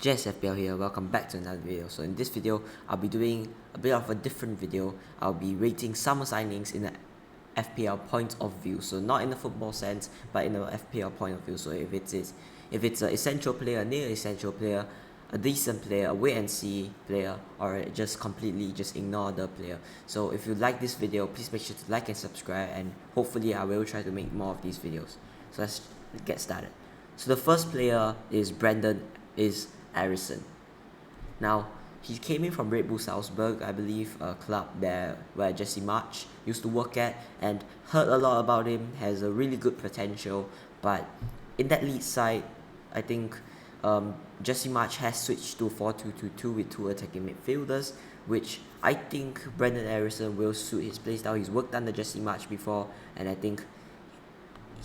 FPL here, welcome back to another video. So in this video, I'll be doing a bit of a different video. I'll be rating summer signings in the FPL point of view. So not in the football sense, but in the FPL point of view. So if it's an essential player, near essential player, a decent player, a wait and see player, or just completely just ignore the player. So if you like this video, please make sure to like and subscribe, and hopefully I will try to make more of these videos. So let's get started. So the first player is Harrison. Now, he came in from Red Bull Salzburg, I believe, a club there where Jesse March used to work at, and heard a lot about him, has a really good potential, but in that lead side, I think Jesse March has switched to 4-2-2-2 with two attacking midfielders, which I think Brenden Harrison will suit his playstyle. He's worked under Jesse March before, and I think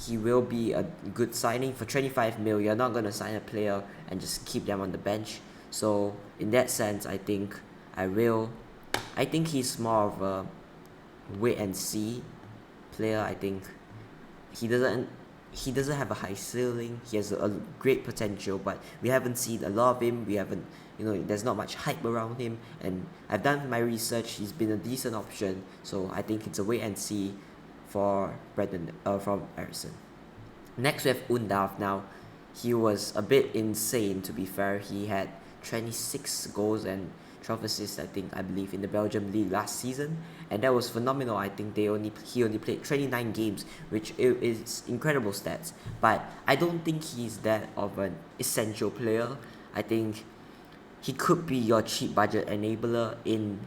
he will be a good signing. For 25 mil, you're not going to sign a player and just keep them on the bench. So in that sense, I think he's more of a wait and see player. I think he doesn't have a high ceiling. He has a great potential, but we haven't seen a lot of him. There's not much hype around him, and I've done my research. He's been a decent option, so I think it's a wait and see for from Harrison. Next we have Undav. Now, he was a bit insane, to be fair. He had 26 goals and 12 assists, I believe, in the Belgium league last season, and that was phenomenal. I think he only played 29 games, which is incredible stats. But I don't think he's that of an essential player. I think he could be your cheap budget enabler in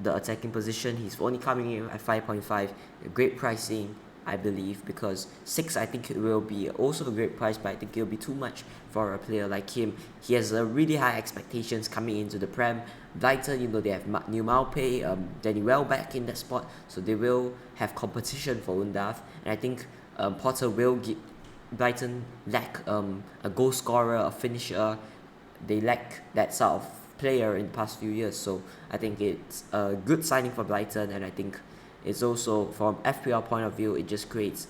the attacking position. He's only coming in at 5.5, great pricing, I believe, because 6 I think it will be also a great price, but I think it'll be too much for a player like him. He has a really high expectations coming into the Prem. Brighton, they have New Maupe, Danny Welbeck in that spot, so they will have competition for Undav, and I think Potter will give Brighton lack a goal scorer, a finisher. They lack that sort of player in the past few years, so I think it's a good signing for Brighton, and I think it's also, from FPL point of view, it just creates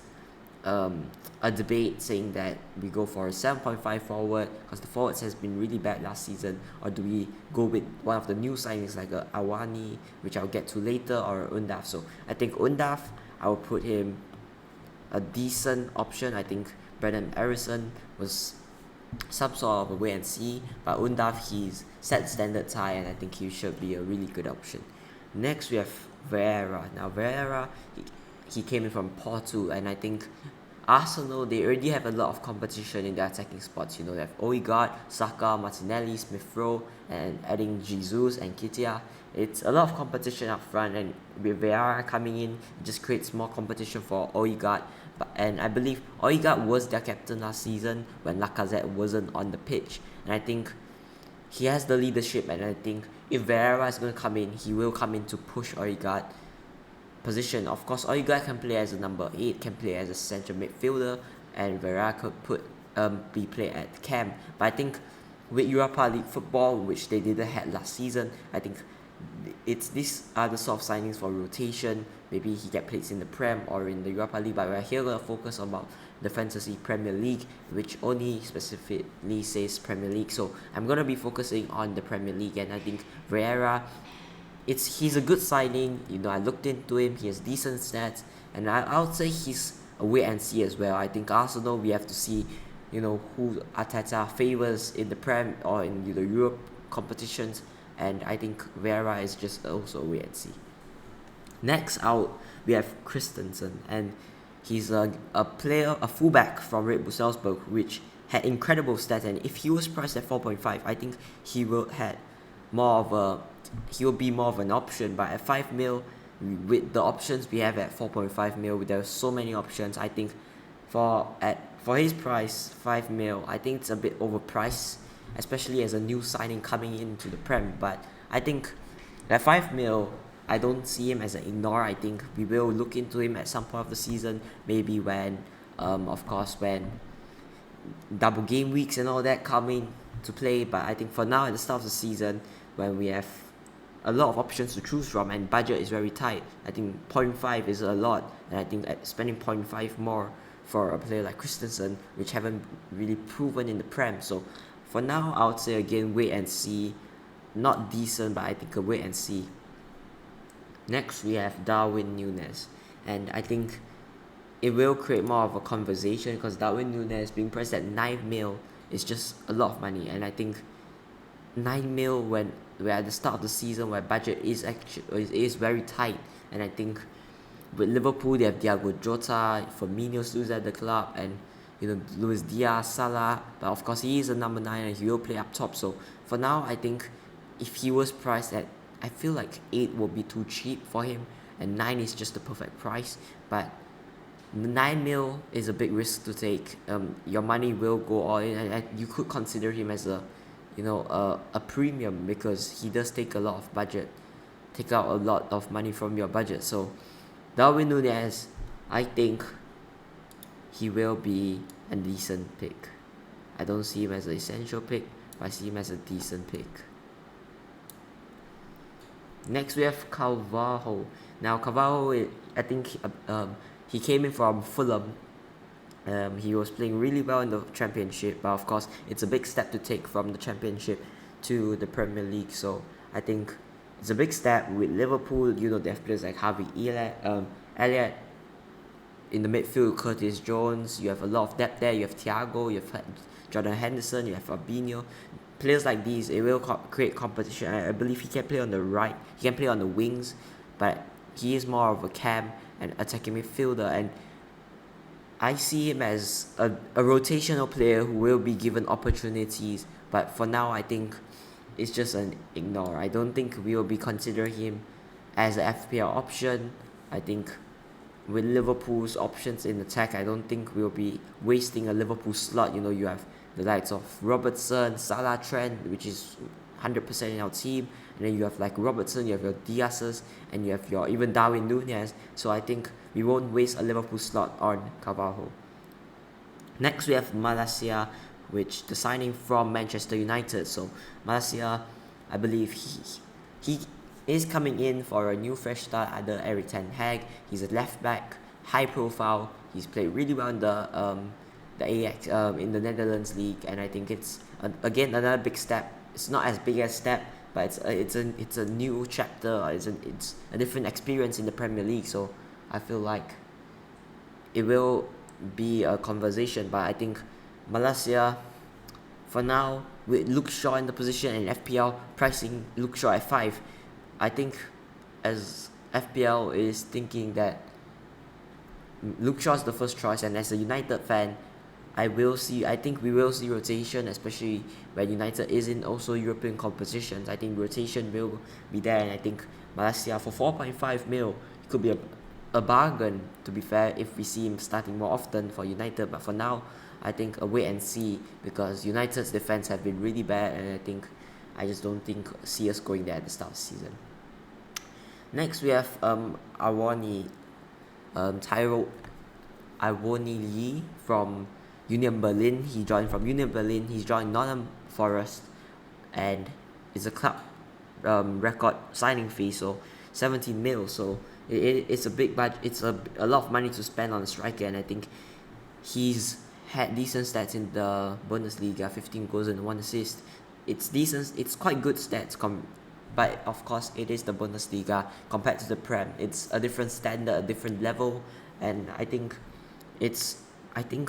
a debate saying that we go for a 7.5 forward because the forwards has been really bad last season, or do we go with one of the new signings like a Awani, which I'll get to later, or Undav. So I think Undav, I will put him a decent option. I think Brenden Harrison was some sort of a wait and see, but Undav, he's set standards high, and I think he should be a really good option. Next we have Vieira. Now Vieira, he came in from Porto, and I think Arsenal, they already have a lot of competition in their attacking spots. They have Odegaard, Saka, Martinelli, Smith Rowe, and adding Jesus and Kitia. It's a lot of competition up front, and with Vieira coming in, it just creates more competition for Odegaard. And I believe Odegaard was their captain last season when Lacazette wasn't on the pitch, and I think he has the leadership, and I think if Vieira is going to come in, he will come in to push Odegaard position. Of course, Odegaard can play as a number 8, can play as a central midfielder, and Vieira could be played at cam. But I think with Europa League football, which they didn't have last season, I think these are the sort of signings for rotation. Maybe he get placed in the Prem or in the Europa League, but we're here to focus about the Fantasy Premier League, which only specifically says Premier League. So I'm going to be focusing on the Premier League, and I think Vieira, he's a good signing. I looked into him, he has decent stats, and I would say he's a wait and see as well. I think Arsenal, we have to see who Arteta favors in the Prem or in the Europe competitions, and I think Vieira is just also a wait and see. Next out, we have Christensen, and he's a fullback from Red Bull Salzburg, which had incredible stats, and if he was priced at 4.5, I think he will be more of an option. But at 5 mil, with the options we have at 4.5 mil, there are so many options. I think for his price, 5 mil, I think it's a bit overpriced, especially as a new signing coming into the Prem. But I think at 5 mil, I don't see him as an ignore. I think we will look into him at some point of the season, maybe when double game weeks and all that coming to play. But I think for now, at the start of the season, when we have a lot of options to choose from and budget is very tight, I think 0.5 is a lot, and I think spending 0.5 more for a player like Christensen, which haven't really proven in the Prem. So for now, I would say again, wait and see. Not decent, but I think a wait and see. Next, we have Darwin Newness, and I think it will create more of a conversation because Darwin Newness being priced at 9 mil is just a lot of money, and I think 9 mil when we're at the start of the season where budget is very tight, and I think with Liverpool they have Thiago Jota, Firmino still at the club, and Luis Diaz, Salah, but of course he is a number 9 and he will play up top. So for now, I think if he was priced at, I feel like 8 will be too cheap for him, and 9 is just the perfect price. But 9 mil is a big risk to take. Your money will go all in, and you could consider him as a premium because he does take a lot of budget, take out a lot of money from your budget. So Darwin Núñez, I think he will be a decent pick. I don't see him as an essential pick, but I see him as a decent pick. Next we have Calvarho. Now Calvarho, I think he came in from Fulham. He was playing really well in the Championship, but of course it's a big step to take from the Championship to the Premier League. So I think it's a big step with Liverpool. They have players like Harvey Elliott. In the midfield, Curtis Jones. You have a lot of depth there. You have Thiago. You have Dillon Henderson. You have Fabinho. Players like these, it will create competition. I believe he can play on the right. He can play on the wings, but he is more of a cam and attacking midfielder. And I see him as a rotational player who will be given opportunities. But for now, I think it's just an ignore. I don't think we will be considering him as an FPL option. I think with Liverpool's options in attack, I don't think we'll be wasting a Liverpool slot. You have the likes of Robertson, Salah, Trent, which is 100% in our team, and then you have like Robertson, you have your Diaz's, and you have your even Darwin Núñez. So I think we won't waste a Liverpool slot on Calvarho. Next we have Malaysia, which the signing from Manchester United. So Malaysia, I believe he is coming in for a new fresh start under Erik ten Hag. He's a left back, high profile. He's played really well in the AX in the Netherlands league, and I think it's again another big step. It's not as big a step, but it's a new chapter. It's a different experience in the Premier League. So I feel like it will be a conversation. But I think Malaysia, for now, with Luke Shaw in the position and FPL pricing Luke Shaw at 5, I think as FPL is thinking that Luke Shaw is the first choice, and as a United fan, I think we will see rotation, especially when United is in also European competitions. I think rotation will be there, and I think Malaysia for 4.5 mil could be a bargain, to be fair, if we see him starting more often for United. But for now, I think a wait and see, because United's defense have been really bad, and I just don't see us going there at the start of the season. Next we have Awani Lee from Union Berlin. He joined from Union Berlin. He's joined Nottingham Forest, and it's a club record signing fee, so 17 mil. So it's a big budget. It's a lot of money to spend on a striker, and I think he's had decent stats in the Bundesliga, 15 goals and 1 assist. It's decent. It's quite good stats. But of course, it is the Bundesliga compared to the Prem. It's a different standard, a different level, and I think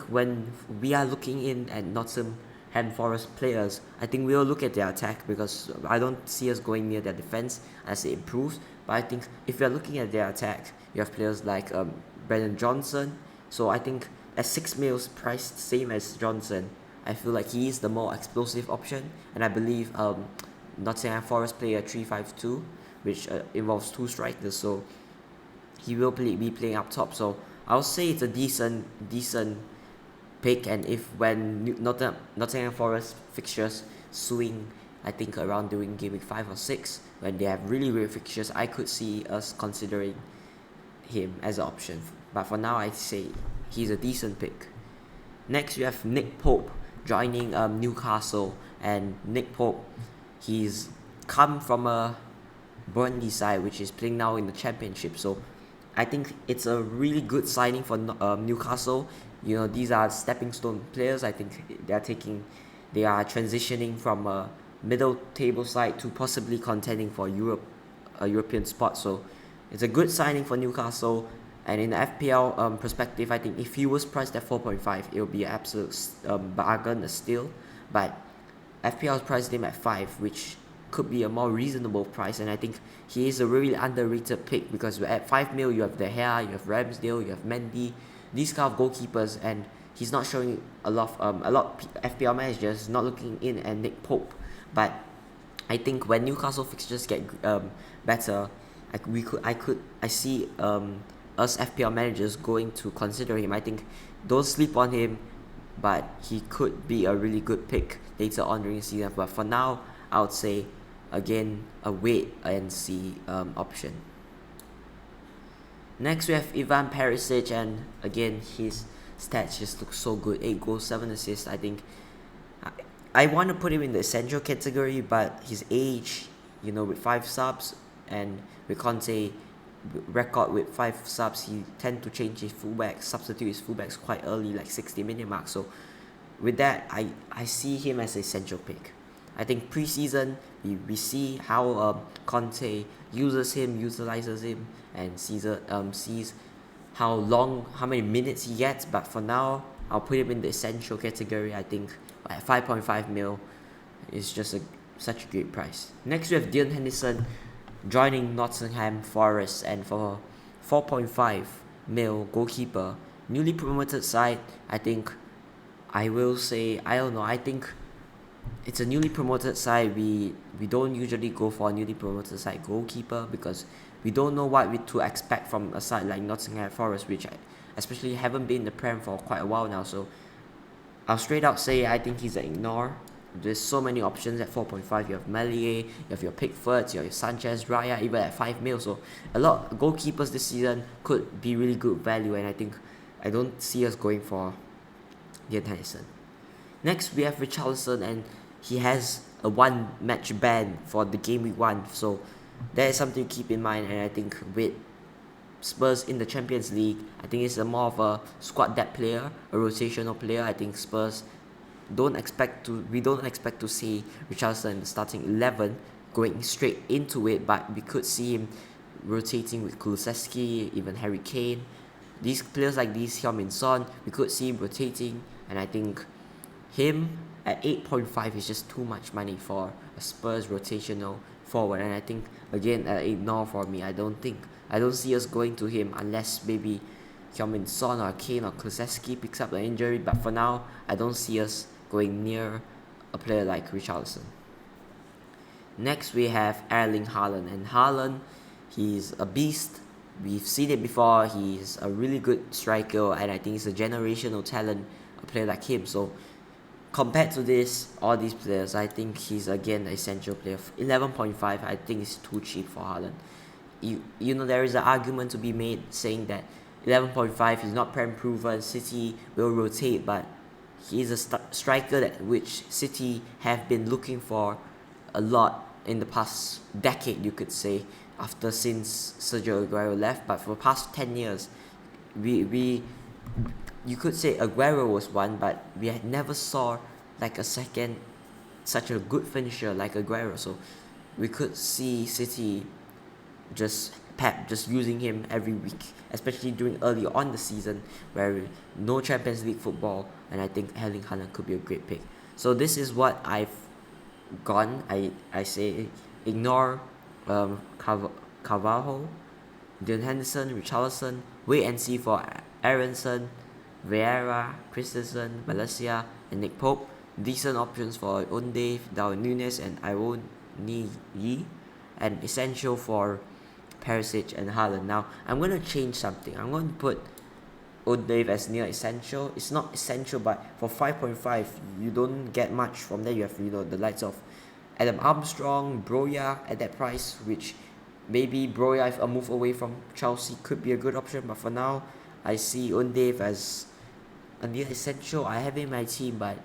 when we are looking in at Nottingham Forest players, I think we'll look at their attack, because I don't see us going near their defense as it improves. But I think if you're looking at their attack, you have players like Brennan Johnson. So I think at 6 mils priced same as Johnson, I feel like he is the more explosive option, and I believe Nottingham Forest play a 3-5-2, which involves 2 strikers, so he will be playing up top. So I'll say it's a decent pick, and when Nottingham Forest fixtures swing, I think around during game week 5 or 6, when they have really weird fixtures, I could see us considering him as an option. But for now, I'd say he's a decent pick. Next, you have Nick Pope joining Newcastle, and Nick Pope, he's come from a Burnley side which is playing now in the Championship. So I think it's a really good signing for Newcastle. These are stepping stone players. I think they're taking They are transitioning from a middle table side to possibly contending for a European spot. So it's a good signing for Newcastle. And in the FPL perspective, I think if he was priced at 4.5, it would be an absolute bargain, a steal. But FPL has priced him at 5, which could be a more reasonable price. And I think he is a really underrated pick, because at 5 mil, you have De Gea, you have Ramsdale, you have Mendy, these kind of goalkeepers, and he's not showing a lot of FPL managers not looking in at Nick Pope. But I think when Newcastle fixtures get better, I see us FPL managers going to consider him. I think don't sleep on him, but he could be a really good pick later on during the season. But for now, I would say again a wait and see option. Next we have Ivan Perisic, and again his stats just look so good. 8 goals, 7 assists. I think I want to put him in the essential category, but his age, with 5 subs, and with Conte record with 5 subs, he tend to change his fullbacks, substitute his fullbacks quite early, like 60-minute mark. So with that, I see him as an essential pick. I think pre-season we see how Conte utilizes him, and sees how many minutes he gets. But for now, I'll put him in the essential category. I think at 5.5 mil is just such a great price. Next we have Dillon Henderson joining Nottingham Forest, and for 4.5 mil goalkeeper, newly promoted side. I think I will say, I don't know, I think it's a newly promoted side. We don't usually go for a newly promoted side goalkeeper, because we don't know what to expect from a side like Nottingham Forest, which especially haven't been in the Prem for quite a while now. So I'll straight out say I think he's an ignore. There's so many options at 4.5. You have Melier, you have your Pickfords, you have your Sanchez, Raya, even at 5 mil. So a lot of goalkeepers this season could be really good value, and I don't see us going for Dillon Henderson. Next we have Richarlison, and he has a 1 match ban for the game week 1. So that is something to keep in mind. And I think with Spurs in the Champions League, I think it's more of a squad depth player, a rotational player. I think Spurs we don't expect to see Richarlison in the starting 11 going straight into it, but we could see him rotating with Kulusevski, even Harry Kane. These players like these, Heung-min Son, we could see him rotating, and I think him at 8.5 is just too much money for a Spurs rotational forward. And I think again ignore for me. I don't see us going to him unless maybe Heung-min Son or Kane or Kulusevski picks up the injury. But for now, I don't see us going near a player like Richarlison. Next we have Erling Haaland, and Haaland, he's a beast. We've seen it before. He's a really good striker, and I think he's a generational talent, a player like him. So compared to all these players, I think he's again an essential player. 11.5, I think is too cheap for Haaland. There is an argument to be made saying that 11.5 is not Prem proven, City will rotate, but he is a striker that which City have been looking for a lot in the past decade, you could say, since Sergio Aguero left. But for the past 10 years, you could say Aguero was one, but we had never saw like a second such a good finisher like Aguero. So we could see City Pep just using him every week, especially during early on the season where no Champions League football, and I think Erling Haaland could be a great pick. So this is what I've gone. I say ignore Calvarho, Dillon Henderson, Richarlison, wait and see for Aronson, Vieira, Christensen, Malaysia, and Nick Pope. Decent options for Untitled, Darwin Newness, and Iwoniyi, and essential for Perisic and Haaland. Now I'm going to change something. I'm going to put Untitled as near essential. It's not essential, but for 5.5 you don't get much from there. You have the likes of Adam Armstrong, Broja at that price, which maybe Broja, if a move away from Chelsea, could be a good option. But for now, I see Untitled as a near essential. I have him in my team, but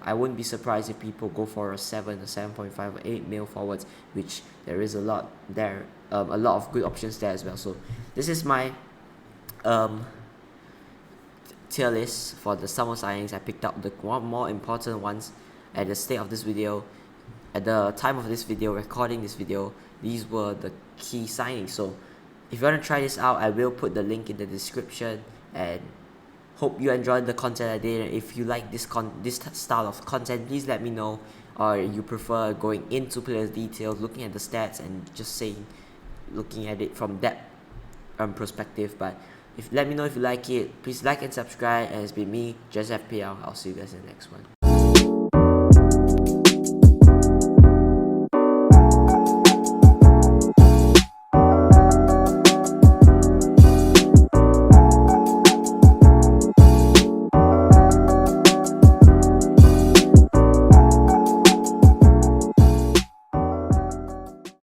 I wouldn't be surprised if people go for a 7.5 or 8 mil forwards, which there is a lot there, a lot of good options there as well. So this is my tier list for the summer signings. I picked up the more important ones. at the state of this video, at the time of this video, recording this video, these were the key signings. So if you want to try this out, I will put the link in the description, and hope you enjoyed the content I did. And if you like this style of content, please let me know, or you prefer going into players' details, looking at the stats and just looking at it from that perspective. But let me know if you like it. Please like and subscribe, and it's been me, Just FPL. I'll see you guys in the next one.